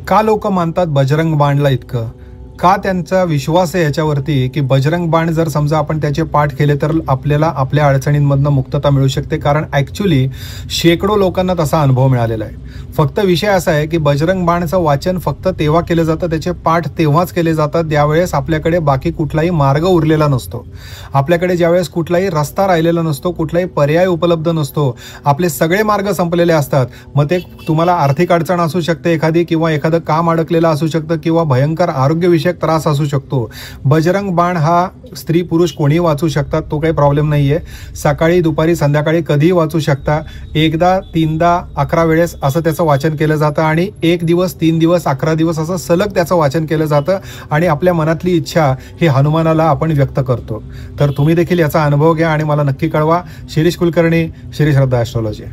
का लोक मानतात बजरंग बाणला इतकं? का त्यांचा विश्वास आहे याच्यावरती की बजरंग बाण जर समजा आपण त्याचे पाठ केले तर आपल्याला आपल्या अडचणींमधनं मुक्तता मिळू शकते? कारण ॲक्च्युली शेकडो लोकांना तसा अनुभव मिळालेला आहे. फक्त विषय असा आहे की बजरंग बाणचं वाचन फक्त तेव्हा केलं जातं, त्याचे पाठ तेव्हाच केले जातात ज्यावेळेस आपल्याकडे बाकी कुठलाही मार्ग उरलेला नसतो, आपल्याकडे ज्यावेळेस कुठलाही रस्ता राहिलेला नसतो, कुठलाही पर्याय उपलब्ध नसतो, आपले सगळे मार्ग संपलेले असतात. मग ते तुम्हाला आर्थिक अडचण असू शकते एखादी, किंवा एखादं काम अडकलेलं असू शकतं, किंवा भयंकर आरोग्यविषयक त्रास असू शकतो. बजरंग बाण हा स्त्री पुरुष कोणीही वाचू शकतात, तो काही प्रॉब्लेम नाहीये. सकाळी दुपारी संध्याकाळी कधीही वाचू शकता. एकदा 3दा 11 वेळेस असं त्याचं वाचन केलं जातं आणि 1 दिवस 3 दिवस 11 दिवस असं सलग त्याचं वाचन केलं जातं आणि आपल्या मनातली इच्छा ही हनुमानाला आपण व्यक्त करतो. तर तुम्ही देखील याचा अनुभव घ्या आणि मला नक्की कळवा. शिरीष कुलकर्णी, श्री श्रद्धा ॲस्ट्रॉलॉजी.